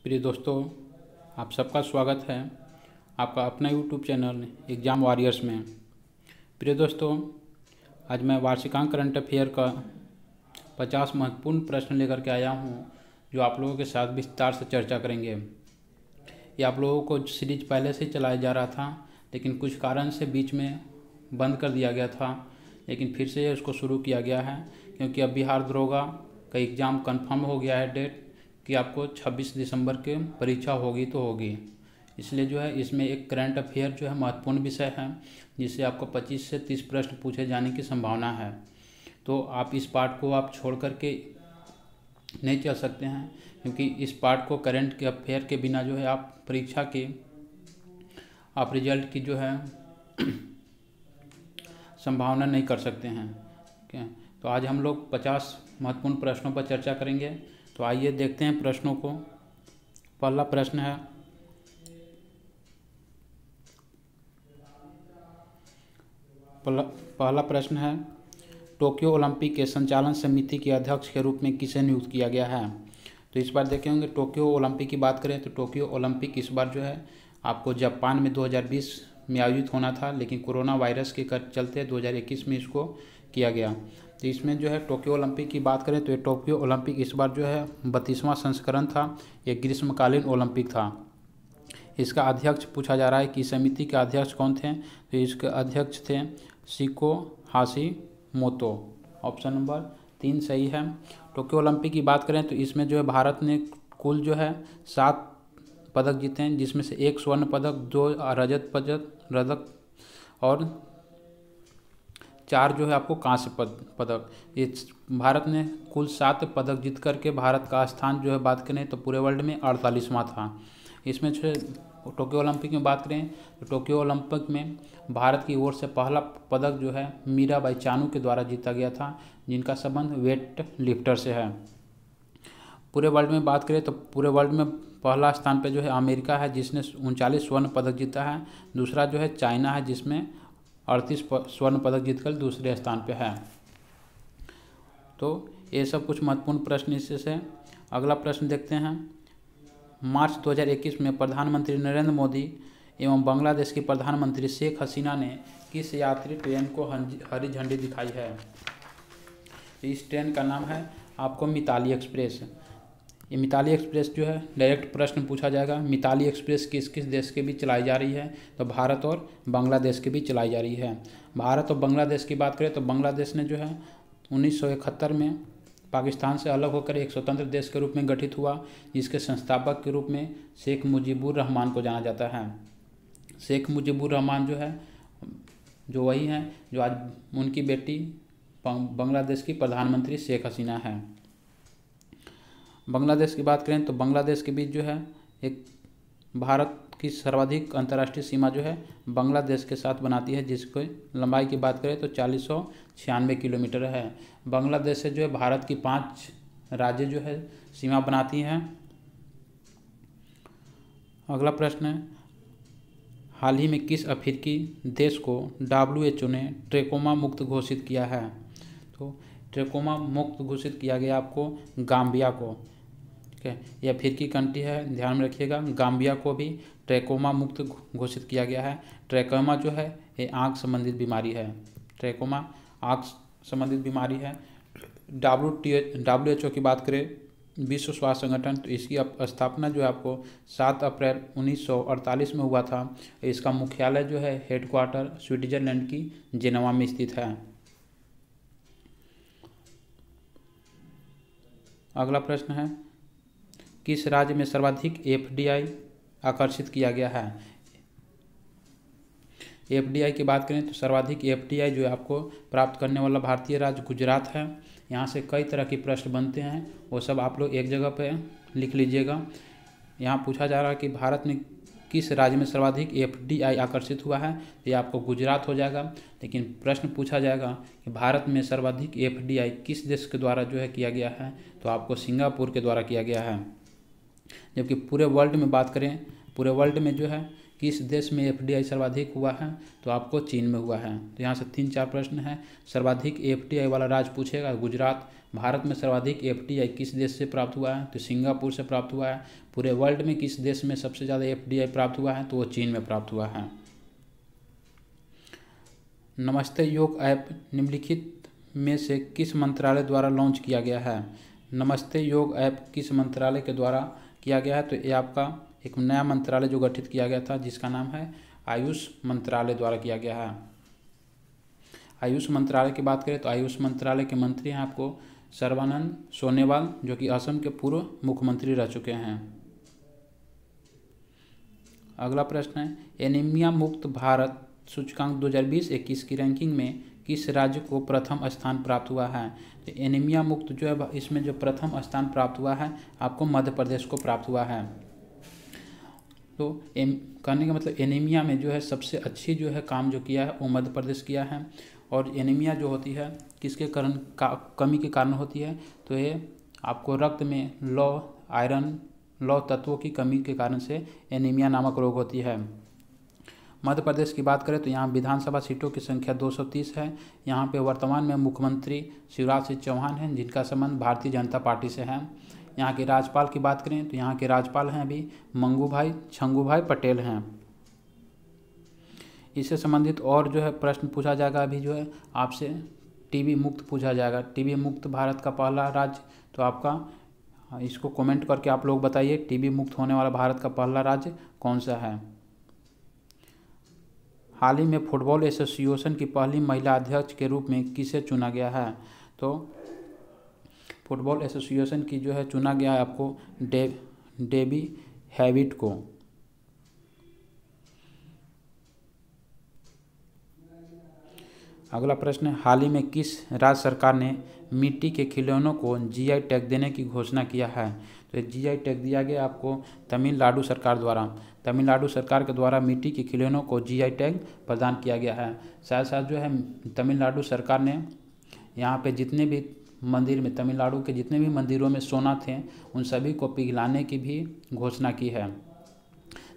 प्रिय दोस्तों, आप सबका स्वागत है आपका अपना यूट्यूब चैनल एग्ज़ाम वॉरियर्स में। प्रिय दोस्तों, आज मैं वार्षिकांक करंट अफेयर का 50 महत्वपूर्ण प्रश्न लेकर के आया हूं, जो आप लोगों के साथ विस्तार से चर्चा करेंगे। ये आप लोगों को सीरीज पहले से चलाया जा रहा था, लेकिन कुछ कारण से बीच में बंद कर दिया गया था, लेकिन फिर से उसको शुरू किया गया है क्योंकि अब बिहार दरोगा का एग्ज़ाम कन्फर्म हो गया है डेट कि आपको 26 दिसंबर के परीक्षा होगी तो होगी। इसलिए जो है इसमें एक करंट अफेयर जो है महत्वपूर्ण विषय है, जिससे आपको 25 से 30 प्रश्न पूछे जाने की संभावना है। तो आप इस पार्ट को आप छोड़ करके नहीं चल सकते हैं, क्योंकि इस पार्ट को करंट के अफेयर के बिना जो है आप परीक्षा के आप रिजल्ट की जो है संभावना नहीं कर सकते हैं। ठीक है, तो आज हम लोग 50 महत्वपूर्ण प्रश्नों पर चर्चा करेंगे। तो आइए देखते हैं प्रश्नों को। पहला प्रश्न है, टोक्यो ओलंपिक के संचालन समिति के अध्यक्ष के रूप में किसे नियुक्त किया गया है। तो इस बार देखे होंगे टोक्यो ओलंपिक की बात करें तो टोक्यो ओलंपिक इस बार जो है आपको जापान में 2020 में आयोजित होना था, लेकिन कोरोना वायरस के चलते 2021 में इसको किया गया। तो इसमें जो है टोक्यो ओलंपिक की बात करें तो ये टोक्यो ओलंपिक इस बार जो है 32वां संस्करण था। ये ग्रीष्मकालीन ओलंपिक था। इसका अध्यक्ष पूछा जा रहा है कि समिति के अध्यक्ष कौन थे। तो इसके अध्यक्ष थे शिको हाशिमोतो। ऑप्शन नंबर 3 सही है। टोक्यो ओलंपिक की बात करें तो इसमें जो है भारत ने कुल जो है 7 पदक जीते हैं, जिसमें से 1 स्वर्ण पदक, 2 रजत पदक और 4 जो है आपको कांस्य पदक। ये भारत ने कुल 7 पदक जीत करके भारत का स्थान जो है बात करें तो पूरे वर्ल्ड में 48वां था। इसमें जो टोक्यो ओलंपिक में बात करें तो टोक्यो ओलंपिक में भारत की ओर से पहला पदक जो है मीराबाई चानू के द्वारा जीता गया था, जिनका संबंध वेट लिफ्टर से है। पूरे वर्ल्ड में बात करें तो पूरे वर्ल्ड में पहला स्थान पे जो है अमेरिका है, जिसने 39 स्वर्ण पदक जीता है। दूसरा जो है चाइना है, जिसमें 38 स्वर्ण पदक जीतकर दूसरे स्थान पे है। तो ये सब कुछ महत्वपूर्ण प्रश्न इससे से। अगला प्रश्न देखते हैं। मार्च 2021 में प्रधानमंत्री नरेंद्र मोदी एवं बांग्लादेश की प्रधानमंत्री शेख हसीना ने किस यात्री ट्रेन को हरी झंडी दिखाई है। इस ट्रेन का नाम है आपको मिताली एक्सप्रेस। ये मिताली एक्सप्रेस जो है डायरेक्ट प्रश्न पूछा जाएगा, मिताली एक्सप्रेस किस किस देश के बीच चलाई जा रही है। तो भारत और बांग्लादेश के बीच चलाई जा रही है। भारत और बांग्लादेश की बात करें तो बांग्लादेश ने जो है 1971 में पाकिस्तान से अलग होकर एक स्वतंत्र देश के रूप में गठित हुआ, जिसके संस्थापक के रूप में शेख मुजीबुर रहमान को जाना जाता है। शेख मुजीबुर रहमान जो है जो वही हैं जो आज उनकी बेटी बांग्लादेश की प्रधानमंत्री शेख हसीना है। बांग्लादेश की बात करें तो बांग्लादेश के बीच जो है एक भारत की सर्वाधिक अंतर्राष्ट्रीय सीमा जो है बांग्लादेश के साथ बनाती है, जिसको लंबाई की बात करें तो 4096 किलोमीटर है। बांग्लादेश से जो है भारत की 5 राज्य जो है सीमा बनाती हैं। अगला प्रश्न है, हाल ही में किस अफ्रीकी देश को WHO ने ट्रैकोमा मुक्त घोषित किया है। तो ट्रैकोमा मुक्त घोषित किया गया आपको गाम्बिया को। ठीक है, यह अफ्रीकी कंट्री है, ध्यान में रखिएगा। गाम्बिया को भी ट्रैकोमा मुक्त घोषित किया गया है। ट्रैकोमा जो है ये आँख संबंधित बीमारी है। ट्रैकोमा आँख संबंधित बीमारी है। WHO की बात करें, विश्व स्वास्थ्य संगठन, तो इसकी स्थापना जो है आपको 7 अप्रैल 1948 में हुआ था। इसका मुख्यालय जो है हेडक्वार्टर स्विट्जरलैंड की जेनेवा में स्थित है। अगला प्रश्न है, किस राज्य में सर्वाधिक FDI आकर्षित किया गया है। FDI की बात करें तो सर्वाधिक FDI जो है आपको प्राप्त करने वाला भारतीय राज्य गुजरात है। यहाँ से कई तरह के प्रश्न बनते हैं, वो सब आप लोग एक जगह पे लिख लीजिएगा। यहाँ पूछा जा रहा है कि भारत में किस राज्य में सर्वाधिक FDI आकर्षित हुआ है, तो ये आपको गुजरात हो जाएगा। लेकिन प्रश्न पूछा जाएगा कि भारत में सर्वाधिक FDI किस देश के द्वारा जो है किया गया है, तो आपको सिंगापुर के द्वारा किया गया है। जबकि पूरे वर्ल्ड में बात करें, पूरे वर्ल्ड में जो है किस देश में FDI सर्वाधिक हुआ है, तो आपको चीन में हुआ है। तो यहाँ से 3-4 प्रश्न हैं। सर्वाधिक FDI वाला राज्य पूछेगा गुजरात, भारत में सर्वाधिक एफडीआई किस देश से प्राप्त हुआ है? तो सिंगापुर से प्राप्त हुआ है। पूरे वर्ल्ड में किस देश में सबसे ज़्यादा एफडीआई प्राप्त हुआ है? तो वो चीन में प्राप्त हुआ है। नमस्ते योग ऐप निम्नलिखित में से किस मंत्रालय द्वारा लॉन्च किया गया है? नमस्ते योग ऐप किस मंत्रालय के द्वारा किया गया है? तो ये आपका एक नया मंत्रालय जो गठित किया गया था, जिसका नाम है आयुष मंत्रालय द्वारा किया गया है। आयुष मंत्रालय की बात करें तो आयुष मंत्रालय के मंत्री हैं आपको सर्बानंद सोनोवाल, जो कि असम के पूर्व मुख्यमंत्री रह चुके हैं। अगला प्रश्न है, एनीमिया मुक्त भारत सूचकांक 2020-21 की रैंकिंग में किस राज्य को प्रथम स्थान प्राप्त हुआ है? तो एनीमिया मुक्त जो है इसमें जो प्रथम स्थान प्राप्त हुआ है आपको मध्य प्रदेश को प्राप्त हुआ है। तो कहने का मतलब एनीमिया में जो है सबसे अच्छी जो है काम जो किया है वो मध्य प्रदेश किया है। और एनीमिया जो होती है किसके कारण कमी के कारण होती है? तो ये आपको रक्त में आयरन लौ तत्वों की कमी के कारण से एनीमिया नामक रोग होती है। मध्य प्रदेश की बात करें तो यहाँ विधानसभा सीटों की संख्या 230 है। यहाँ पे वर्तमान में मुख्यमंत्री शिवराज सिंह चौहान हैं, जिनका संबंध भारतीय जनता पार्टी से है। यहाँ के राज्यपाल की बात करें तो यहाँ के राज्यपाल हैं अभी मंगूभाई छंगूभाई पटेल हैं। इससे संबंधित और जो है प्रश्न पूछा जाएगा अभी जो है आपसे टीबी मुक्त पूछा जाएगा। टीबी मुक्त भारत का पहला राज्य, तो आपका इसको कमेंट करके आप लोग बताइए टीबी मुक्त होने वाला भारत का पहला राज्य कौन सा है। हाल ही में फुटबॉल एसोसिएशन की पहली महिला अध्यक्ष के रूप में किसे चुना गया है? तो फुटबॉल एसोसिएशन की जो है चुना गया है आपको डेबी हैविट को। अगला प्रश्न है, हाल ही में किस राज्य सरकार ने मिट्टी के खिलौनों को जीआई टैग देने की घोषणा किया है? तो जीआई टैग दिया गया आपको तमिलनाडु सरकार द्वारा। तमिलनाडु सरकार के द्वारा मिट्टी के खिलौनों को जीआई टैग प्रदान किया गया है। साथ साथ जो है तमिलनाडु सरकार ने यहाँ पे जितने भी मंदिर में, तमिलनाडु के जितने भी मंदिरों में सोना थे उन सभी को पिघलाने की भी घोषणा की है।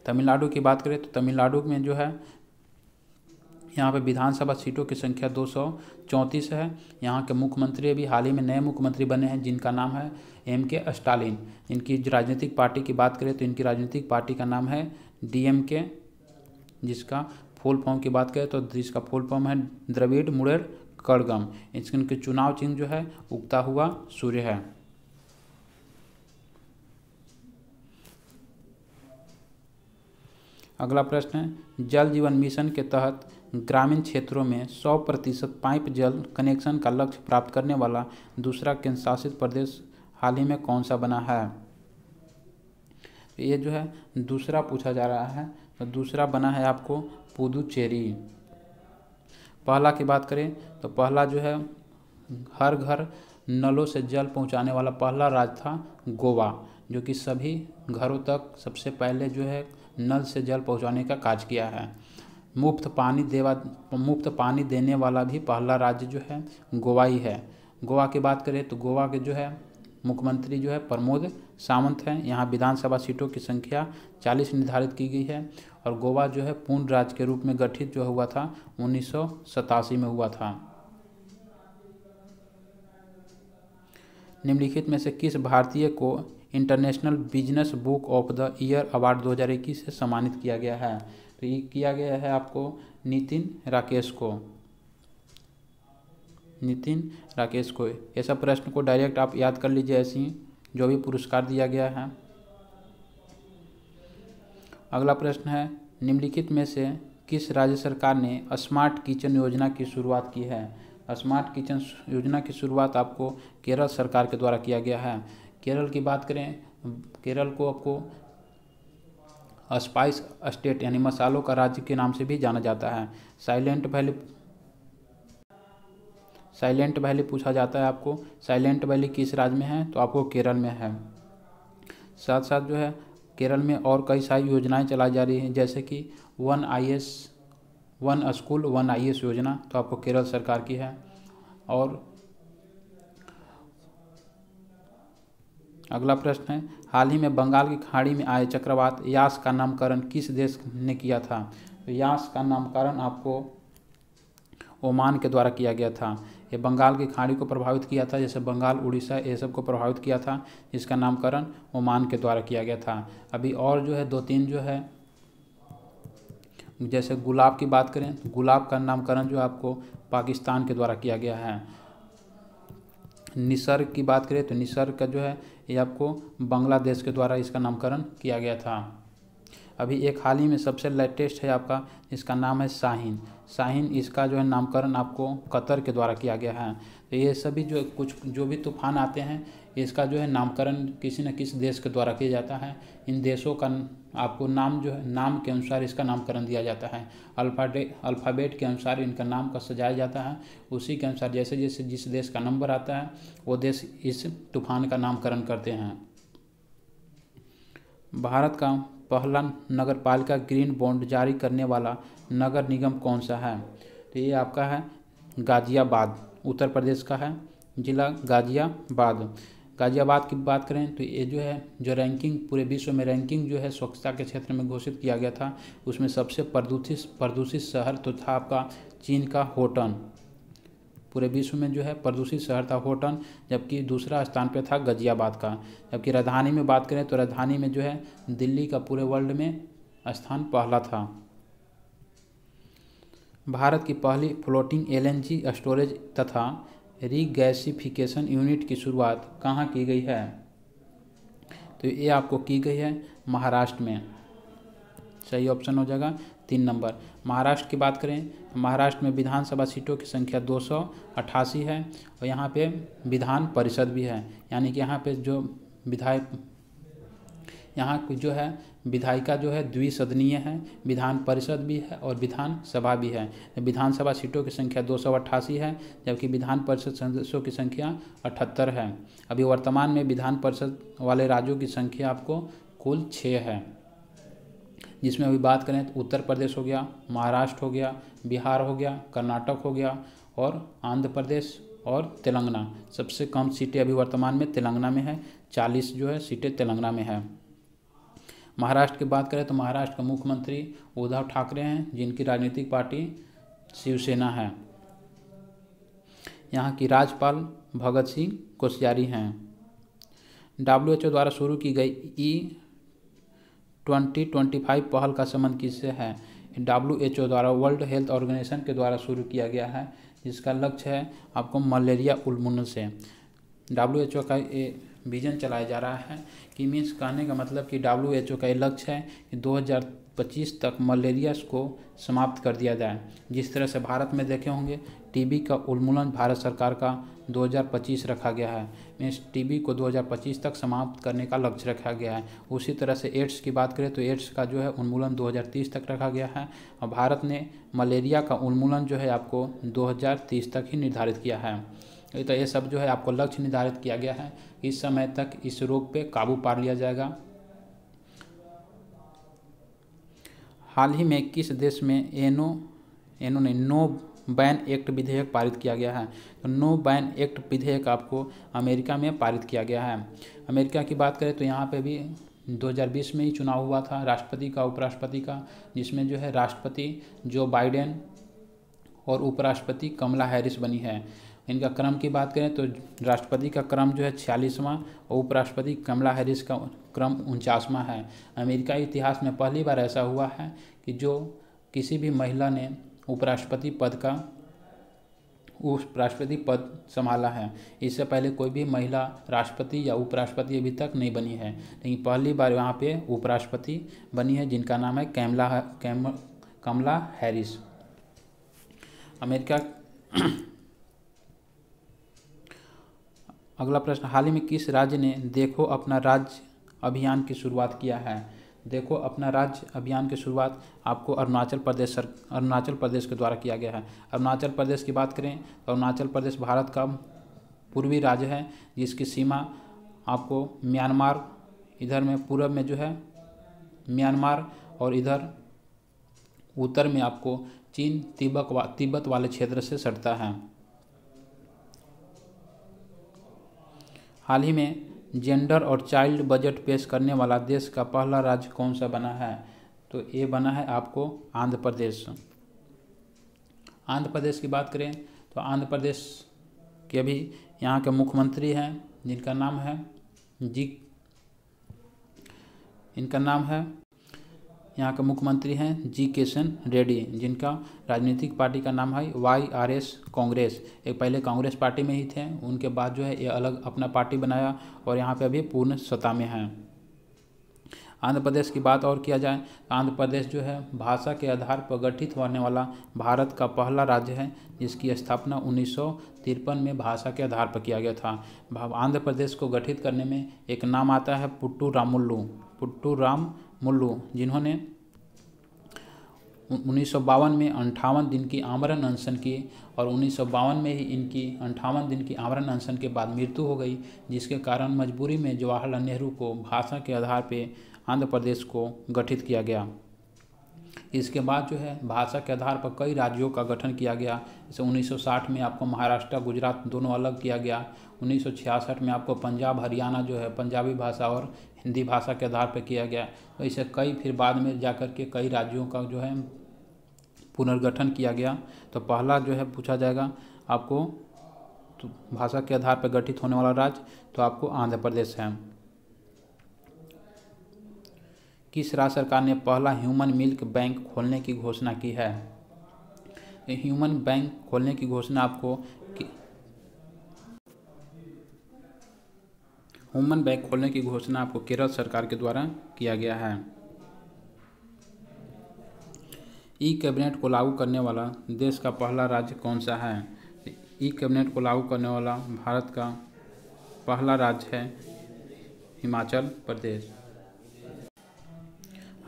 तमिलनाडु की बात करें तो तमिलनाडु में जो है यहाँ पे विधानसभा सीटों की संख्या 234 है। यहाँ के मुख्यमंत्री अभी हाल ही में नए मुख्यमंत्री बने हैं, जिनका नाम है एम.के. स्टालिन। इनकी राजनीतिक पार्टी की बात करें तो इनकी राजनीतिक पार्टी का नाम है डीएमके, जिसका फुल फॉर्म की बात करें तो जिसका फुल फॉर्म है द्रविड़ मुनेत्र कड़गम। इनके चुनाव चिन्ह जो है उगता हुआ सूर्य है। अगला प्रश्न है, जल जीवन मिशन के तहत ग्रामीण क्षेत्रों में 100% पाइप जल कनेक्शन का लक्ष्य प्राप्त करने वाला दूसरा केंद्र शासित प्रदेश हाल ही में कौन सा बना है? ये जो है दूसरा पूछा जा रहा है, तो दूसरा बना है आपको पुदुचेरी। पहला की बात करें तो पहला जो है हर घर नलों से जल पहुंचाने वाला पहला राज्य था गोवा, जो कि सभी घरों तक सबसे पहले जो है नल से जल पहुंचाने का कार्य किया है। मुफ्त पानी देने वाला भी पहला राज्य जो है गोवा ही है। गोवा की बात करें तो गोवा के जो है मुख्यमंत्री जो है प्रमोद सावंत हैं। यहाँ विधानसभा सीटों की संख्या 40 निर्धारित की गई है। और गोवा जो है पूर्ण राज्य के रूप में गठित जो हुआ था 1987 में हुआ था। निम्नलिखित में से किस भारतीय को international business book of the year award 2021 से सम्मानित किया गया है? तो ये किया गया है आपको नितिन राकेश को। ऐसा प्रश्न को डायरेक्ट आप याद कर लीजिए, ऐसे ही जो भी पुरस्कार दिया गया है। अगला प्रश्न है, निम्नलिखित में से किस राज्य सरकार ने स्मार्ट किचन योजना की शुरुआत की है? स्मार्ट किचन योजना की शुरुआत आपको केरल सरकार के द्वारा किया गया है। केरल की बात करें, केरल को आपको स्पाइस स्टेट यानी मसालों का राज्य के नाम से भी जाना जाता है। साइलेंट वैली पूछा जाता है आपको। साइलेंट वैली किस राज्य में है? तो आपको केरल में है। साथ साथ जो है केरल में और कई सारी योजनाएं चलाई जा रही हैं, जैसे कि वन स्कूल वन IAS योजना, तो आपको केरल सरकार की है। और अगला प्रश्न है, हाल ही में बंगाल की खाड़ी में आए चक्रवात यास का नामकरण किस देश ने किया था? तो यास का नामकरण आपको ओमान के द्वारा किया गया था। ये बंगाल की खाड़ी को प्रभावित किया था, जैसे बंगाल, उड़ीसा, ये सब को प्रभावित किया था, जिसका नामकरण ओमान के द्वारा किया गया था। अभी और जो है 2-3 जो है, जैसे गुलाब की बात करें तो गुलाब का नामकरण जो आपको पाकिस्तान के द्वारा किया गया है। निसर्ग की बात करें तो निसर्ग का जो है ये आपको बांग्लादेश के द्वारा इसका नामकरण किया गया था। अभी एक हाल ही में सबसे लेटेस्ट है आपका, इसका नाम है शाहीन। शाहीन, इसका जो है नामकरण आपको कतर के द्वारा किया गया है। तो ये सभी जो भी तूफान आते हैं, इसका जो है नामकरण किसी न किसी देश के द्वारा किया जाता है। इन देशों का आपको नाम जो है, नाम के अनुसार इसका नामकरण दिया जाता है। अल्फ़ाबेट के अनुसार इनका नाम का सजाया जाता है। उसी के अनुसार जैसे जैसे जिस देश का नंबर आता है वो देश इस तूफान का नामकरण करते हैं। भारत का पहला नगर पालिका ग्रीन बॉन्ड जारी करने वाला नगर निगम कौन सा है? तो ये आपका है गाज़ियाबाद, उत्तर प्रदेश का है जिला गाज़ियाबाद। गाज़ियाबाद की बात करें तो ये जो है जो रैंकिंग पूरे विश्व में रैंकिंग जो है स्वच्छता के क्षेत्र में घोषित किया गया था, उसमें सबसे प्रदूषित शहर तो था आपका चीन का होटन। पूरे विश्व में जो है प्रदूषित शहर था होटन, जबकि दूसरा स्थान पे था गाज़ियाबाद का। जबकि राजधानी में बात करें तो राजधानी में जो है दिल्ली का पूरे वर्ल्ड में स्थान पहला था। भारत की पहली फ्लोटिंग एलएनजी स्टोरेज तथा रीगैसिफिकेशन यूनिट की शुरुआत कहाँ की गई है? तो ये आपको की गई है महाराष्ट्र में। सही ऑप्शन हो जाएगा 3 नंबर। महाराष्ट्र की बात करें तो महाराष्ट्र में विधानसभा सीटों की संख्या 288 है और यहाँ पे विधान परिषद भी है, यानी कि यहाँ पे जो यहाँ जो है विधायिका जो है द्विसदनीय है, विधान परिषद भी है और विधान सभा भी है। विधानसभा सीटों की संख्या 288 है, जबकि विधान परिषद सदस्यों की संख्या 78 है। अभी वर्तमान में विधान परिषद वाले राज्यों की संख्या आपको कुल 6 है, जिसमें अभी बात करें तो उत्तर प्रदेश हो गया, महाराष्ट्र हो गया, बिहार हो गया, कर्नाटक हो गया और आंध्र प्रदेश और तेलंगाना। सबसे कम सीटें अभी वर्तमान में तेलंगाना में है, 40 जो है सीटें तेलंगाना में है। महाराष्ट्र की बात करें तो महाराष्ट्र का मुख्यमंत्री उद्धव ठाकरे हैं, जिनकी राजनीतिक पार्टी शिवसेना है। यहाँ की राज्यपाल भगत सिंह कोश्यारी हैं। WHO द्वारा शुरू की गई E2025 पहल का संबंध किससे है? WHO द्वारा वर्ल्ड हेल्थ ऑर्गेनाइजेशन के द्वारा शुरू किया गया है, जिसका लक्ष्य है आपको मलेरिया उन्मूलन से। WHO का ये विजन चलाया जा रहा है कि मीन्स कहने का मतलब कि WHO का ये लक्ष्य है कि 2025 तक मलेरिया को समाप्त कर दिया जाए। जिस तरह से भारत में देखे होंगे टीबी का उन्मूलन भारत सरकार का 2025 रखा गया है, मीन्स टीबी को 2025 तक समाप्त करने का लक्ष्य रखा गया है। उसी तरह से एड्स की बात करें तो एड्स का जो है उन्मूलन 2030 तक रखा गया है और भारत ने मलेरिया का उन्मूलन जो है आपको 2030 तक ही निर्धारित किया है। तो ये सब जो है आपको लक्ष्य निर्धारित किया गया है, इस समय तक इस रोग पे काबू पा लिया जाएगा। हाल ही में किस देश में नो बैन एक्ट विधेयक पारित किया गया है? तो नो बैन एक्ट विधेयक आपको अमेरिका में पारित किया गया है। अमेरिका की बात करें तो यहाँ पे भी 2020 में ही चुनाव हुआ था राष्ट्रपति का, उपराष्ट्रपति का, जिसमें जो है राष्ट्रपति जो बाइडेन और उपराष्ट्रपति कमला हैरिस बनी है। इनका क्रम की बात करें तो राष्ट्रपति का क्रम जो है 46वां और उपराष्ट्रपति कमला हैरिस का क्रम 49वां है। अमेरिका इतिहास में पहली बार ऐसा हुआ है कि जो किसी भी महिला ने उपराष्ट्रपति पद संभाला है। इससे पहले कोई भी महिला राष्ट्रपति या उपराष्ट्रपति अभी तक नहीं बनी है, लेकिन पहली बार यहाँ पे उपराष्ट्रपति बनी है, जिनका नाम है कमला हैरिस। अमेरिका अगला प्रश्न, हाल ही में किस राज्य ने देखो अपना राज्य अभियान की शुरुआत किया है? देखो अपना राज्य अभियान की शुरुआत आपको अरुणाचल प्रदेश के द्वारा किया गया है। अरुणाचल प्रदेश की बात करें तो अरुणाचल प्रदेश भारत का पूर्वी राज्य है, जिसकी सीमा आपको म्यांमार, इधर में पूर्व में जो है म्यांमार और इधर उत्तर में आपको चीन तिब्बत वाले क्षेत्र से सटता है। हाल ही में जेंडर और चाइल्ड बजट पेश करने वाला देश का पहला राज्य कौन सा बना है? तो ये बना है आपको आंध्र प्रदेश। आंध्र प्रदेश की बात करें तो आंध्र प्रदेश के अभी यहाँ के मुख्यमंत्री हैं जिनका नाम है यहाँ के मुख्यमंत्री हैं जी किशन रेड्डी, जिनका राजनीतिक पार्टी का नाम है YRS कांग्रेस। एक पहले कांग्रेस पार्टी में ही थे, उनके बाद जो है ये अलग अपना पार्टी बनाया और यहाँ पे अभी पूर्ण सत्ता में है। आंध्र प्रदेश की बात और किया जाए तो आंध्र प्रदेश जो है भाषा के आधार पर गठित होने वाला भारत का पहला राज्य है, जिसकी स्थापना 1953 में भाषा के आधार पर किया गया था। आंध्र प्रदेश को गठित करने में एक नाम आता है पुट्टू राममुल्लू, जिन्होंने 1952 में 58 दिन की आमरण अनशन की और 1952 में ही इनकी 58 दिन की आमरण अनशन के बाद मृत्यु हो गई, जिसके कारण मजबूरी में जवाहरलाल नेहरू को भाषा के आधार पर आंध्र प्रदेश को गठित किया गया। इसके बाद जो है भाषा के आधार पर कई राज्यों का गठन किया गया। जैसे 1960 में आपको महाराष्ट्र गुजरात दोनों अलग किया गया। 1966 में आपको पंजाब हरियाणा जो है पंजाबी भाषा और हिंदी भाषा के आधार पर किया गया। तो इसे फिर बाद में जाकर के कई राज्यों का जो है पुनर्गठन किया गया। तो पहला जो है पूछा जाएगा आपको तो भाषा के आधार पर गठित होने वाला राज्य तो आपको आंध्र प्रदेश है। किस राज्य सरकार ने पहला ह्यूमन मिल्क बैंक खोलने की घोषणा की है? ह्यूमन बैंक खोलने की घोषणा आपको केरल सरकार के द्वारा किया गया है। ई कैबिनेट को लागू करने वाला देश का पहला राज्य कौन सा है? ई कैबिनेट को लागू करने वाला भारत का पहला राज्य है हिमाचल प्रदेश।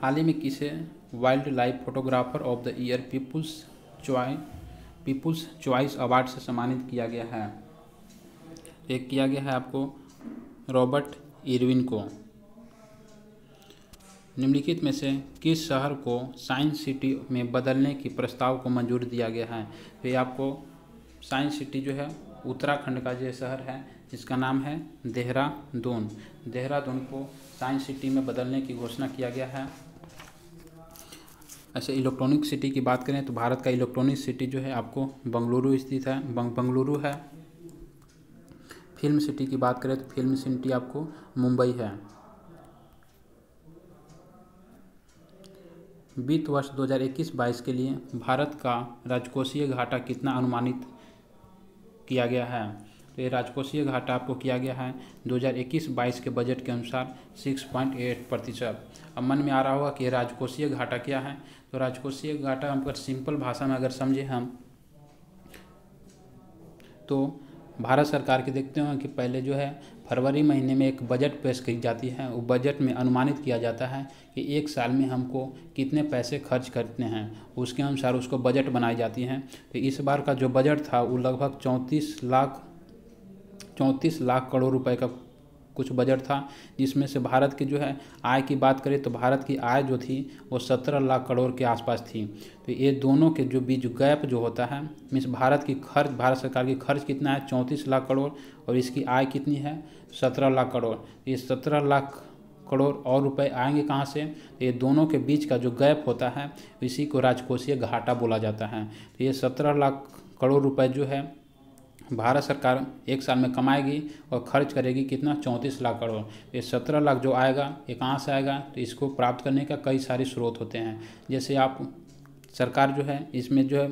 हाल ही में किसे wild life photographer of the year people's choice award से सम्मानित किया गया है? एक किया गया है आपको रॉबर्ट इरविन को। निम्नलिखित में से किस शहर को साइंस सिटी में बदलने की प्रस्ताव को मंजूरी दिया गया है? तो ये आपको साइंस सिटी जो है उत्तराखंड का जो शहर है जिसका नाम है देहरादून को साइंस सिटी में बदलने की घोषणा किया गया है। ऐसे इलेक्ट्रॉनिक सिटी की बात करें तो भारत का इलेक्ट्रॉनिक सिटी जो है आपको बेंगलुरु स्थित है, बेंगलुरु है। फिल्म सिटी की बात करें तो फिल्म सिटी आपको मुंबई है। वित्त वर्ष 2021-22 के लिए भारत का राजकोषीय घाटा कितना अनुमानित किया गया है? तो ये राजकोषीय घाटा आपको किया गया है 2021-22 के बजट के अनुसार 6.8%। अब मन में आ रहा होगा कि राजकोषीय घाटा क्या है? तो राजकोषीय घाटा हम पर सिंपल भाषा में अगर समझे हम तो भारत सरकार के देखते हैं कि पहले जो है फरवरी महीने में एक बजट पेश की जाती है। वो बजट में अनुमानित किया जाता है कि एक साल में हमको कितने पैसे खर्च करने हैं, उसके अनुसार उसको बजट बनाई जाती हैं। तो इस बार का जो बजट था वो लगभग 34 लाख करोड़ रुपए का कुछ बजट था, जिसमें से भारत की जो है आय की बात करें तो भारत की आय जो थी वो 17 लाख करोड़ के आसपास थी। तो ये दोनों के जो बीच गैप जो होता है मीन्स भारत सरकार की खर्च कितना है 34 लाख करोड़ और इसकी आय कितनी है 17 लाख करोड़। ये 17 लाख करोड़ और रुपए आएंगे कहाँ से? ये दोनों के बीच का जो गैप होता है इसी को राजकोषीय घाटा बोला जाता है। तो ये 17 लाख करोड़ रुपए जो है भारत सरकार एक साल में कमाएगी और खर्च करेगी कितना 34 लाख करोड़। ये 17 लाख जो आएगा ये कहाँ से आएगा? तो इसको प्राप्त करने का कई सारे स्रोत होते हैं। जैसे आप सरकार जो है इसमें जो है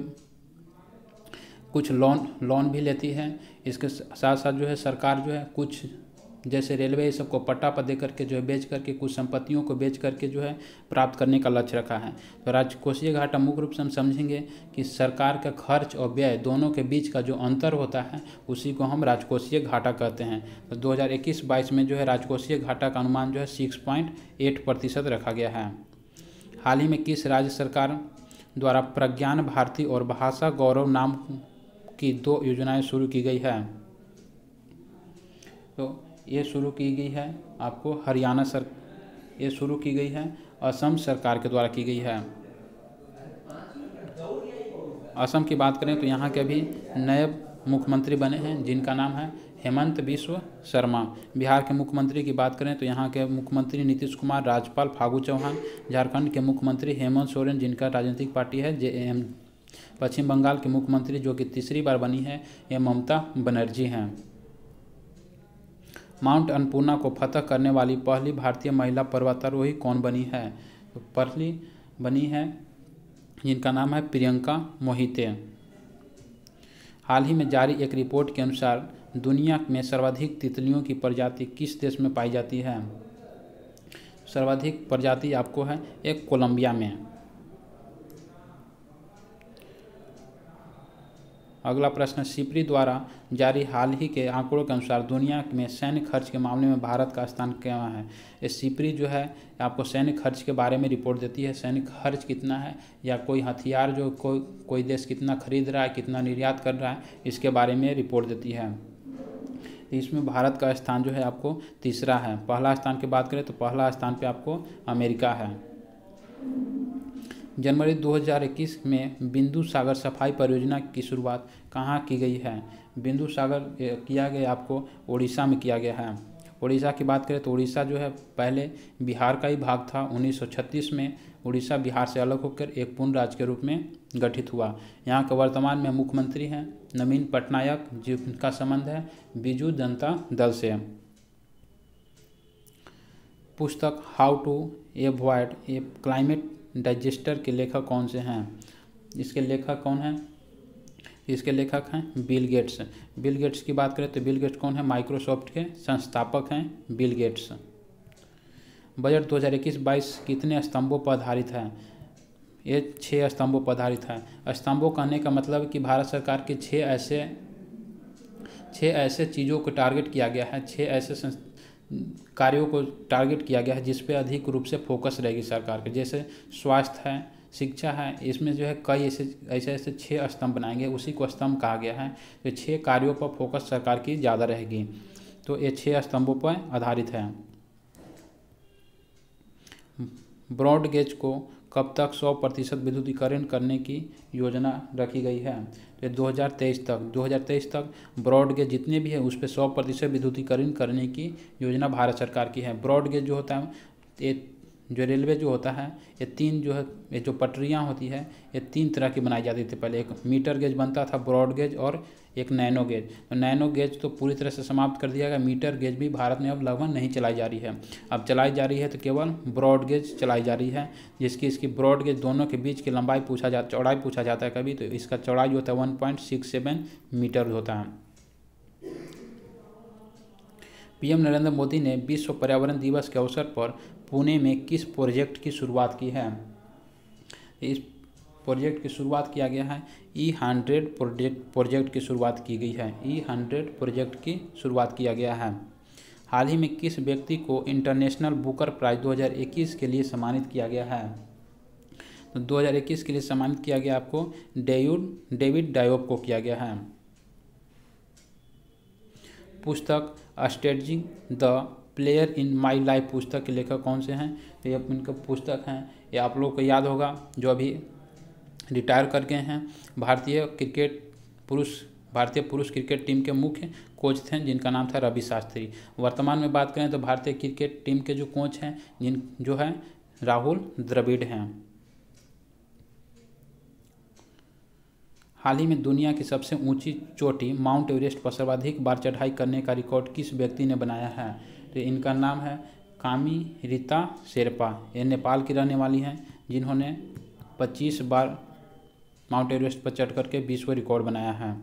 कुछ लोन भी लेती है, इसके साथ साथ जो है सरकार जो है कुछ जैसे रेलवे सबको पट्टा पर दे करके जो है बेच करके कुछ संपत्तियों को बेच करके जो है प्राप्त करने का लक्ष्य रखा है। तो राजकोषीय घाटा मुख्य रूप से हम समझेंगे कि सरकार का खर्च और व्यय दोनों के बीच का जो अंतर होता है उसी को हम राजकोषीय घाटा कहते हैं। तो 2021-22 में जो है राजकोषीय घाटा का अनुमान जो है 6.8% रखा गया है। हाल ही में किस राज्य सरकार द्वारा प्रज्ञान भारती और भाषा गौरव नाम की 2 योजनाएँ शुरू की गई है? तो ये शुरू की गई है आपको ये शुरू की गई है असम सरकार के द्वारा की गई है। असम की बात करें तो यहाँ के अभी नए मुख्यमंत्री बने हैं जिनका नाम है हेमंत बिस्व शर्मा। बिहार के मुख्यमंत्री की बात करें तो यहाँ के मुख्यमंत्री नीतीश कुमार, राज्यपाल फागू चौहान, झारखंड के मुख्यमंत्री हेमंत सोरेन जिनका राजनीतिक पार्टी है पश्चिम बंगाल के मुख्यमंत्री जो कि तीसरी बार बनी है ये ममता बनर्जी हैं। माउंट अन्नपूर्णा को फतह करने वाली पहली भारतीय महिला पर्वतारोही कौन बनी है? तो पहली बनी है जिनका नाम है प्रियंका मोहिते। हाल ही में जारी एक रिपोर्ट के अनुसार दुनिया में सर्वाधिक तितलियों की प्रजाति किस देश में पाई जाती है? सर्वाधिक प्रजाति आपको है एक कोलंबिया में। अगला प्रश्न, सिप्री द्वारा जारी हाल ही के आंकड़ों के अनुसार दुनिया में सैन्य खर्च के मामले में भारत का स्थान क्या है? ये सिप्री जो है आपको सैन्य खर्च के बारे में रिपोर्ट देती है, सैन्य खर्च कितना है या कोई हथियार जो कोई देश कितना खरीद रहा है, कितना निर्यात कर रहा है, इसके बारे में रिपोर्ट देती है। इसमें भारत का स्थान जो है आपको तीसरा है। पहला स्थान की बात करें तो पहला स्थान पे आपको अमेरिका है। जनवरी 2021 में बिंदु सागर सफाई परियोजना की शुरुआत कहाँ की गई है? बिंदु सागर किया गया आपको उड़ीसा में किया गया है। उड़ीसा की बात करें तो उड़ीसा जो है पहले बिहार का ही भाग था। 1936 में उड़ीसा बिहार से अलग होकर एक पूर्ण राज्य के रूप में गठित हुआ। यहाँ के वर्तमान में मुख्यमंत्री हैं नवीन पटनायक, जिनका संबंध है बीजू जनता दल से। पुस्तक how to avoid a climate disaster के लेखक कौन से हैं? इसके लेखक कौन हैं? इसके लेखक हैं बिल गेट्स। बिल गेट्स की बात करें तो बिल गेट्स कौन है? माइक्रोसॉफ्ट के संस्थापक हैं बिल गेट्स। बजट 2021-22 कितने स्तंभों पर आधारित है? ये 6 स्तंभों पर आधारित है। स्तंभों कहने का मतलब कि भारत सरकार के 6 ऐसे चीज़ों को टारगेट किया गया है, 6 ऐसे कार्यों को टारगेट किया गया है जिस पे अधिक रूप से फोकस रहेगी सरकार के, जैसे स्वास्थ्य है, शिक्षा है। इसमें जो है कई ऐसे 6 स्तंभ बनाएंगे, उसी को स्तंभ कहा गया है। तो 6 कार्यों पर फोकस सरकार की ज़्यादा रहेगी, तो ये 6 स्तंभों पर आधारित है। ब्रॉड गेज को कब तक 100% विद्युतीकरण करने की योजना रखी गई है? तो 2023 तक ब्रॉड गेज जितने भी है उस पर 100% विद्युतीकरण करने की योजना भारत सरकार की है। ब्रॉड गेज जो होता है, ये जो रेलवे जो होता है, ये 3 जो है, ये जो पटरियाँ होती है ये 3 तरह की बनाई जाती थी पहले। एक मीटर गेज बनता था, ब्रॉड गेज, और एक नैनो गेज। तो नैनो गेज तो पूरी तरह से समाप्त कर दिया गया। मीटर गेज भी भारत में अब लगभग नहीं चलाई जा रही है। अब चलाई जा रही है तो केवल ब्रॉड गेज चलाई जा रही है, इसकी ब्रॉड गेज दोनों के बीच की चौड़ाई पूछा जाता है कभी, तो इसका चौड़ाई जो होता है 1.67 मीटर होता है। पीएम नरेंद्र मोदी ने विश्व पर्यावरण दिवस के अवसर पर पुणे में किस प्रोजेक्ट की शुरुआत की है? इस प्रोजेक्ट की शुरुआत किया गया है E100 प्रोजेक्ट की शुरुआत की गई है। E100 प्रोजेक्ट की शुरुआत किया गया है। हाल ही में किस व्यक्ति को इंटरनेशनल बुकर प्राइज 2021 के लिए सम्मानित किया गया है? तो 2021 के लिए सम्मानित किया गया आपको डेविड डायोब को किया गया है। पुस्तक staging the player in my life पुस्तक के लेखक कौन से हैं? तो ये इनका पुस्तक हैं, ये आप लोगों को याद होगा, जो अभी रिटायर कर गए हैं। भारतीय पुरुष क्रिकेट टीम के मुख्य कोच थे जिनका नाम था रवि शास्त्री। वर्तमान में बात करें तो भारतीय क्रिकेट टीम के जो कोच हैं जो है राहुल द्रविड़ हैं। हाल ही में दुनिया की सबसे ऊंची चोटी माउंट एवरेस्ट पर सर्वाधिक बार चढ़ाई करने का रिकॉर्ड किस व्यक्ति ने बनाया है? तो इनका नाम है कामिरीता शेरपा। ये नेपाल की रहने वाली हैं, जिन्होंने 25 बार माउंट एवरेस्ट पर चढ़ करके विश्व रिकॉर्ड बनाया है।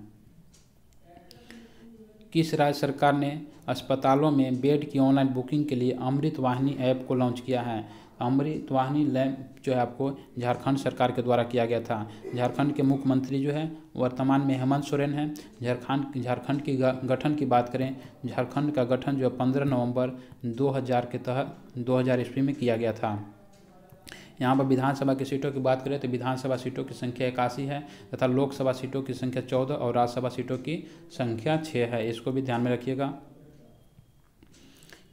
किस राज्य सरकार ने अस्पतालों में बेड की ऑनलाइन बुकिंग के लिए अमृत वाहिनी ऐप को लॉन्च किया है? अमृत वाहिनी लैब जो है आपको झारखंड सरकार के द्वारा किया गया था। झारखंड के मुख्यमंत्री जो है वर्तमान में हेमंत सोरेन हैं। झारखंड की गठन की बात करें, झारखंड का गठन जो है 15 नवंबर 2000 के तहत 2000 ईस्वी में किया गया था। यहाँ पर विधानसभा की सीटों की बात करें तो विधानसभा सीटों की संख्या 81 है तथा लोकसभा सीटों की संख्या 14 और राज्यसभा सीटों की संख्या 6 है। इसको भी ध्यान में रखिएगा।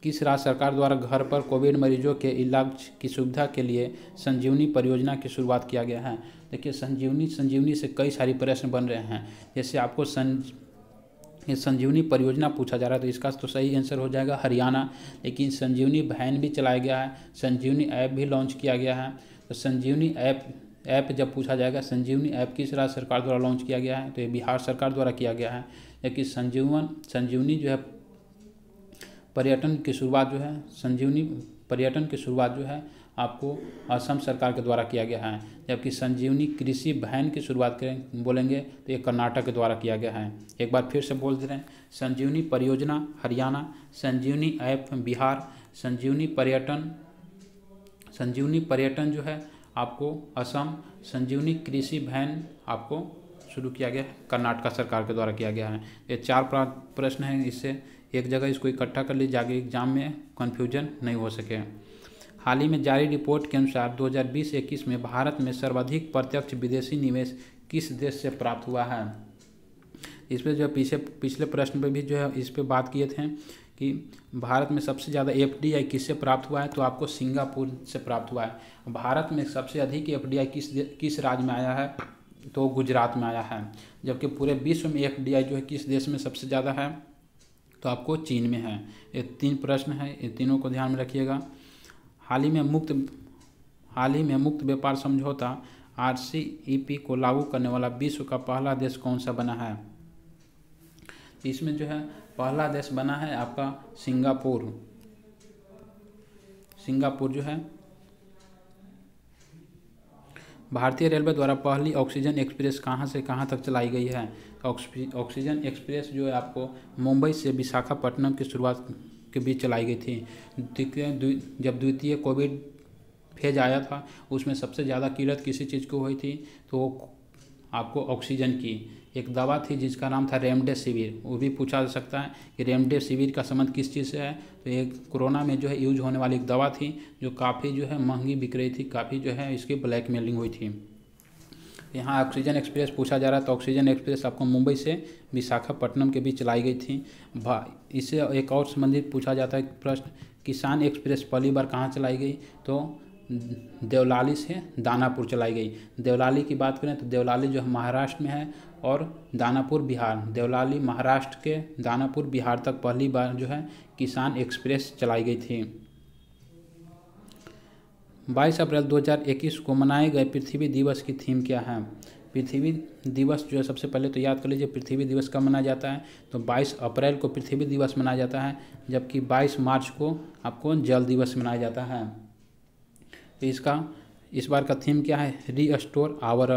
किस राज्य सरकार द्वारा घर पर कोविड मरीजों के इलाज की सुविधा के लिए संजीवनी परियोजना की शुरुआत किया गया है? देखिए, संजीवनी से कई सारी प्रश्न बन रहे हैं। जैसे आपको संजीवनी परियोजना पूछा जा रहा है तो इसका तो सही आंसर हो जाएगा हरियाणा। लेकिन संजीवनी वैन भी चलाया गया है, संजीवनी ऐप भी लॉन्च किया गया है। तो संजीवनी ऐप जब पूछा जाएगा संजीवनी ऐप किस राज्य सरकार द्वारा लॉन्च किया गया है, तो ये बिहार सरकार द्वारा किया गया है। जबकि संजीवनी जो है पर्यटन की शुरुआत जो है, संजीवनी पर्यटन की शुरुआत जो है आपको असम सरकार के द्वारा किया गया है। जबकि संजीवनी कृषि वैन की शुरुआत करें बोलेंगे तो ये कर्नाटक के द्वारा किया गया है। एक बार फिर से बोल दे रहे हैं, संजीवनी परियोजना हरियाणा, संजीवनी ऐप बिहार, संजीवनी पर्यटन जो है आपको असम, संजीवनी कृषि वैन आपको शुरू किया गया है कर्नाटक सरकार के द्वारा किया गया है। ये 4 प्रश्न हैं, इससे एक जगह इसको इकट्ठा कर लीजिए आगे एग्जाम में कन्फ्यूजन नहीं हो सके। हाल ही में जारी रिपोर्ट के अनुसार 2020-21 में भारत में सर्वाधिक प्रत्यक्ष विदेशी निवेश किस देश से प्राप्त हुआ है। इस पर जो पिछले प्रश्न पे भी जो है इस पे बात किए थे कि भारत में सबसे ज़्यादा FDI किससे प्राप्त हुआ है, तो आपको सिंगापुर से प्राप्त हुआ है। भारत में सबसे अधिक FDI किस राज्य में आया है, तो गुजरात में आया है। जबकि पूरे विश्व में FDI जो है किस देश में सबसे ज़्यादा है, तो आपको चीन में है। ये 3 प्रश्न है, ये तीनों को ध्यान में रखिएगा। हाल ही में मुक्त व्यापार समझौता RCEP को लागू करने वाला विश्व का पहला देश कौन सा बना है। इसमें जो है पहला देश बना है आपका सिंगापुर जो है। भारतीय रेलवे द्वारा पहली ऑक्सीजन एक्सप्रेस कहाँ से कहाँ तक चलाई गई है। ऑक्सीजन एक्सप्रेस जो है आपको मुंबई से विशाखापट्टनम की शुरुआत के बीच चलाई गई थी। जब द्वितीय कोविड फेज आया था उसमें सबसे ज़्यादा किल्लत किसी चीज़ को हुई थी, तो आपको ऑक्सीजन की एक दवा थी जिसका नाम था रेमडेसिविर। वो भी पूछा जा सकता है कि रेमडेसिविर का संबंध किस चीज़ से है, तो ये कोरोना में जो है यूज होने वाली एक दवा थी जो काफ़ी जो है महंगी बिक रही थी, काफ़ी जो है इसकी ब्लैकमेलिंग हुई थी। यहाँ ऑक्सीजन एक्सप्रेस पूछा जा रहा है, तो ऑक्सीजन एक्सप्रेस आपको मुंबई से विशाखापट्टनम के बीच चलाई गई थी। इससे एक और संबंधित पूछा जाता है प्रश्न, किसान एक्सप्रेस पहली बार कहाँ चलाई गई, तो देवलाली से दानापुर चलाई गई। देवलाली की बात करें तो देवलाली जो है महाराष्ट्र में है और दानापुर बिहार। देवलाली महाराष्ट्र के, दानापुर बिहार तक पहली बार जो है किसान एक्सप्रेस चलाई गई थी। 22 अप्रैल 2021 को मनाए गए पृथ्वी दिवस की थीम क्या है। पृथ्वी दिवस जो है सबसे पहले तो याद कर लीजिए पृथ्वी दिवस कब मनाया जाता है, तो 22 अप्रैल को पृथ्वी दिवस मनाया जाता है, जबकि 22 मार्च को आपको जल दिवस मनाया जाता है। तो इस बार का थीम क्या है, रीस्टोर आवर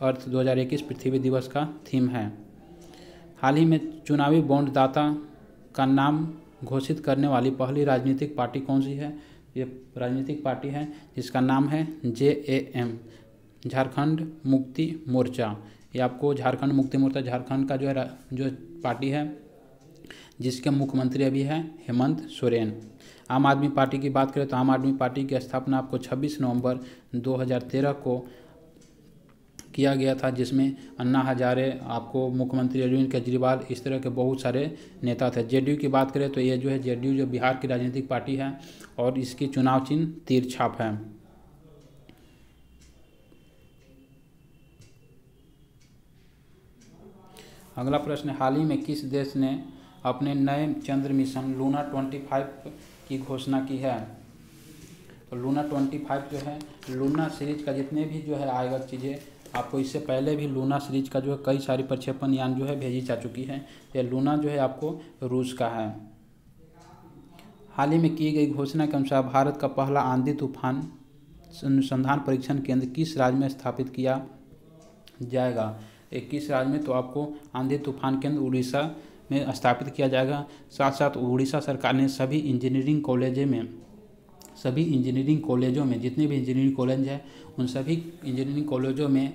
अर्थ 2021 पृथ्वी दिवस का थीम है। हाल ही में चुनावी बॉन्ड दाता का नाम घोषित करने वाली पहली राजनीतिक पार्टी कौन सी है। ये राजनीतिक पार्टी है जिसका नाम है JAM, झारखंड मुक्ति मोर्चा। ये आपको झारखंड मुक्ति मोर्चा झारखंड का जो पार्टी है जिसके मुख्यमंत्री अभी है हेमंत सोरेन। आम आदमी पार्टी की बात करें तो आम आदमी पार्टी की स्थापना आपको 26 नवंबर 2013 को किया गया था, जिसमें अन्ना हजारे, आपको मुख्यमंत्री अरविंद केजरीवाल, इस तरह के बहुत सारे नेता थे। JDU की बात करें तो ये जो है JDU जो बिहार की राजनीतिक पार्टी है और इसकी चुनाव चिन्ह तीर छाप है। अगला प्रश्न, हाल ही में किस देश ने अपने नए चंद्र मिशन लूना 25 की घोषणा की है। तो लूना 25 जो है लूना सीरीज का जितने भी जो है आएगा चीज़ें, आपको इससे पहले भी लूना सीरीज का जो है कई सारी प्रक्षेपण यान जो है भेजी जा चुकी है। ये लूना जो है आपको रूस का है। हाल ही में की गई घोषणा के अनुसार भारत का पहला आंधी तूफान अनुसंधान परीक्षण केंद्र किस राज्य में स्थापित किया जाएगा। 21 राज्य में, तो आपको आंधी तूफान केंद्र उड़ीसा में स्थापित किया जाएगा। साथ साथ उड़ीसा सरकार ने सभी इंजीनियरिंग कॉलेजों में जितने भी इंजीनियरिंग कॉलेज हैं उन सभी इंजीनियरिंग कॉलेजों में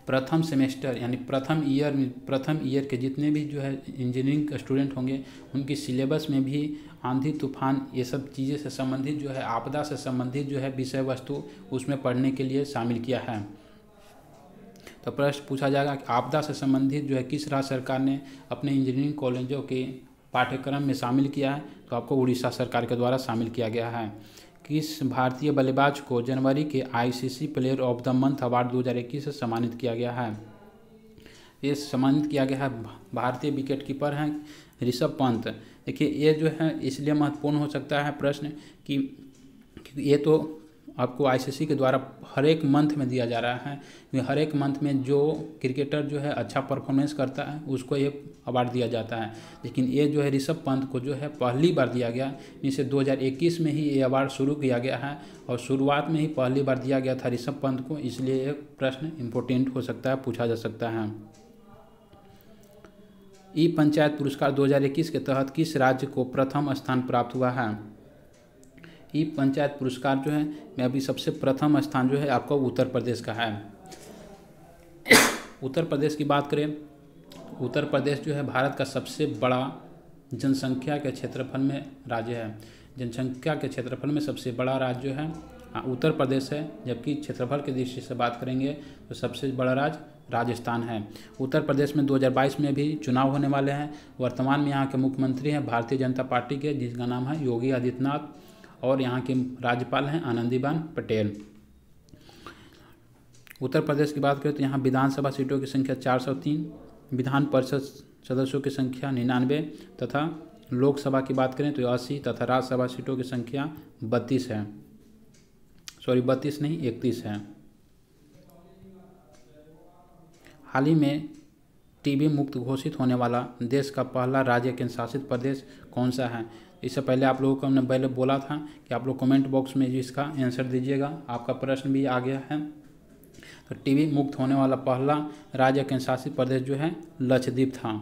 प्रथम सेमेस्टर यानी प्रथम ईयर के जितने भी जो है इंजीनियरिंग स्टूडेंट होंगे उनकी सिलेबस में भी आंधी तूफान ये सब चीज़ें से संबंधित जो है आपदा से संबंधित जो है विषय वस्तु उसमें पढ़ने के लिए शामिल किया है। तो प्रश्न पूछा जाएगा कि आपदा से संबंधित जो है किस राज्य सरकार ने अपने इंजीनियरिंग कॉलेजों के पाठ्यक्रम में शामिल किया है, तो आपको उड़ीसा सरकार के द्वारा शामिल किया गया है। किस भारतीय बल्लेबाज को जनवरी के ICC player of the month award 2021 से सम्मानित किया गया है। ये सम्मानित किया गया है भारतीय विकेट कीपर हैं ऋषभ पंत। देखिए ये जो है इसलिए महत्वपूर्ण हो सकता है प्रश्न कि ये तो आपको आईसीसी के द्वारा हर एक मंथ में दिया जा रहा है। हर एक मंथ में जो क्रिकेटर जो है अच्छा परफॉर्मेंस करता है उसको ये अवार्ड दिया जाता है। लेकिन ये जो है ऋषभ पंत को जो है पहली बार दिया गया, इसे 2021 में ही ये अवार्ड शुरू किया गया है और शुरुआत में ही पहली बार दिया गया था ऋषभ पंत को, इसलिए एक प्रश्न इम्पोर्टेंट हो सकता है, पूछा जा सकता है। ई पंचायत पुरस्कार 2021 के तहत किस राज्य को प्रथम स्थान प्राप्त हुआ है? ई पंचायत पुरस्कार जो है मैं अभी सबसे प्रथम स्थान जो है आपको उत्तर प्रदेश का है। उत्तर प्रदेश की बात करें, उत्तर प्रदेश जो है भारत का सबसे बड़ा जनसंख्या के क्षेत्रफल में राज्य है। जनसंख्या के क्षेत्रफल में सबसे बड़ा राज्य जो है उत्तर प्रदेश है, जबकि क्षेत्रफल की दृष्टि से बात करेंगे तो सबसे बड़ा राज्य राजस्थान है। उत्तर प्रदेश में 2022 में भी चुनाव होने वाले हैं। वर्तमान में यहाँ के मुख्यमंत्री हैं भारतीय जनता पार्टी के, जिसका नाम है योगी आदित्यनाथ, और यहाँ के राज्यपाल हैं आनंदीबेन पटेल। उत्तर प्रदेश की बात करें तो यहाँ विधानसभा सीटों की संख्या 403, विधान परिषद सदस्यों की संख्या 99 तथा लोकसभा की बात करें तो 80 तथा राज्यसभा सीटों की संख्या 32 है। 32 नहीं 31 है। हाल ही में टीबी मुक्त घोषित होने वाला देश का पहला राज्य केंद्र शासित प्रदेश कौन सा है? इससे पहले आप लोगों को हमने पहले बोला था कि आप लोग कमेंट बॉक्स में इसका आंसर दीजिएगा, आपका प्रश्न भी आ गया है। तो टीबी मुक्त होने वाला पहला राज्य केंद्र शासित प्रदेश जो है लक्षद्वीप था।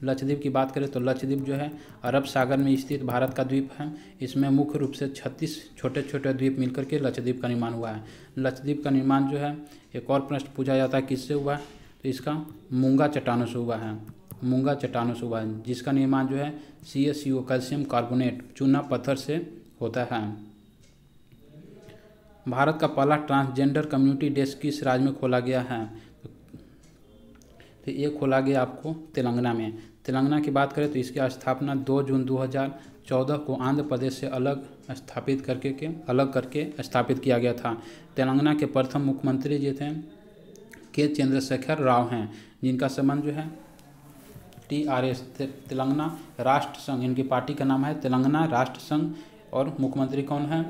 लक्षद्वीप की बात करें तो लक्षद्वीप जो है अरब सागर में स्थित भारत का द्वीप है। इसमें मुख्य रूप से 36 छोटे छोटे द्वीप मिलकर के लक्षद्वीप का निर्माण हुआ है। लक्षद्वीप का निर्माण जो है, एक और प्रश्न पूछा जाता है किससे हुआ है, तो इसका मूंगा चट्टानों से हुआ है। मूंगा चट्टानों से हुआ है, जिसका निर्माण जो है CaCO कैल्शियम कार्बोनेट चूना पत्थर से होता है। भारत का पहला ट्रांसजेंडर कम्युनिटी डेस्क किस राज्य में खोला गया है? तो ये खोला गया आपको तेलंगाना में। तेलंगाना की बात करें तो इसकी स्थापना 2 जून 2014 को आंध्र प्रदेश से अलग करके स्थापित किया गया था। तेलंगाना के प्रथम मुख्यमंत्री जो थे के चंद्रशेखर राव हैं, जिनका संबंध जो है TRS तेलंगाना राष्ट्र संघ, इनकी पार्टी का नाम है तेलंगाना राष्ट्र संघ, और मुख्यमंत्री कौन है?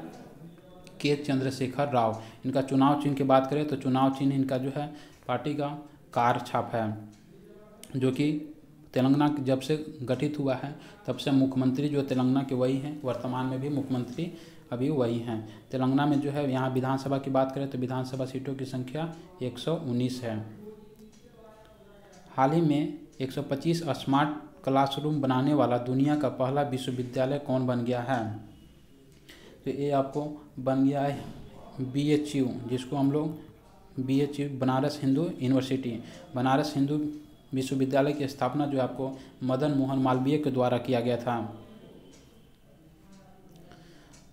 के चंद्रशेखर राव। इनका चुनाव चिन्ह की बात करें तो चुनाव चिन्ह इनका जो है पार्टी का कार छाप है, जो कि तेलंगाना जब से गठित हुआ है तब से मुख्यमंत्री जो तेलंगाना के वही हैं, वर्तमान में भी मुख्यमंत्री अभी वही हैं। तेलंगाना में जो है यहाँ विधानसभा की बात करें तो विधानसभा सीटों की संख्या 119 है। हाल ही में 125 स्मार्ट क्लासरूम बनाने वाला दुनिया का पहला विश्वविद्यालय कौन बन गया है? तो ये आपको बन गया है BHU, जिसको हम लोग BHU बनारस हिंदू यूनिवर्सिटी, बनारस हिंदू विश्वविद्यालय की स्थापना जो आपको मदन मोहन मालवीय के द्वारा किया गया था।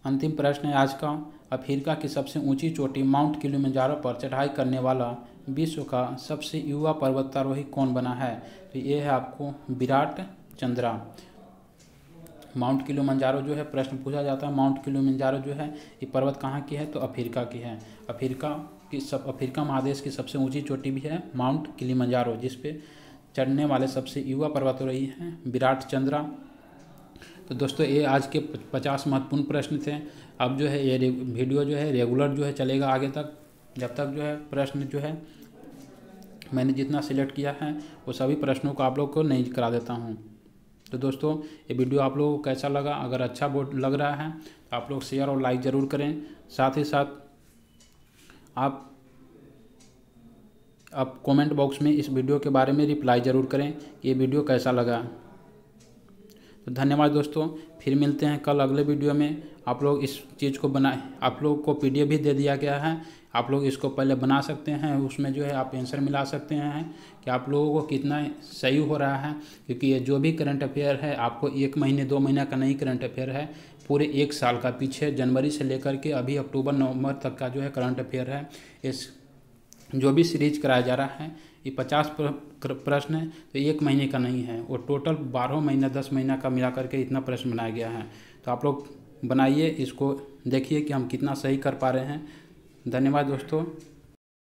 अंतिम प्रश्न है आज का, अफ्रीका की सबसे ऊंची चोटी माउंट किलिमंजारो पर चढ़ाई करने वाला विश्व का सबसे युवा पर्वतारोही कौन बना है? तो ये है आपको विराट चंद्रा। माउंट किलिमंजारो जो है प्रश्न पूछा जाता है, माउंट किलिमंजारो जो है ये पर्वत कहाँ की है? तो अफ्रीका की है। अफ्रीका महादेश की सबसे ऊंची चोटी भी है माउंट किलिमंजारो, जिस पे चढ़ने वाले सबसे युवा पर्वतारोही हैं विराट चंद्रा। तो दोस्तों ये आज के 50 महत्वपूर्ण प्रश्न थे। अब जो है ये वीडियो जो है रेगुलर जो है चलेगा आगे तक, जब तक जो है प्रश्न जो है मैंने जितना सिलेक्ट किया है वो सभी प्रश्नों को आप लोग को नहीं करा देता हूँ। तो दोस्तों ये वीडियो आप लोगों को कैसा लगा? अगर अच्छा लग रहा है तो आप लोग शेयर और लाइक ज़रूर करें। साथ ही साथ आप कमेंट बॉक्स में इस वीडियो के बारे में रिप्लाई ज़रूर करें कि ये वीडियो कैसा लगा। तो धन्यवाद दोस्तों, फिर मिलते हैं कल अगले वीडियो में। आप लोग इस चीज़ को बनाए, आप लोग को PDF भी दे दिया गया है, आप लोग इसको पहले बना सकते हैं, उसमें जो है आप आंसर मिला सकते हैं कि आप लोगों को कितना सही हो रहा है। क्योंकि ये जो भी करंट अफेयर है आपको 1 महीने 2 महीना का नहीं करंट अफेयर है, पूरे 1 साल का, पीछे जनवरी से लेकर के अभी अक्टूबर नवंबर तक का जो है करंट अफेयर है। इस जो भी सीरीज कराया जा रहा है ये 50 प्रश्न है, तो 1 महीने का नहीं है, वो टोटल 12 महीना 10 महीना का मिला करके इतना प्रश्न बनाया गया है। तो आप लोग बनाइए, इसको देखिए कि हम कितना सही कर पा रहे हैं। धन्यवाद दोस्तों।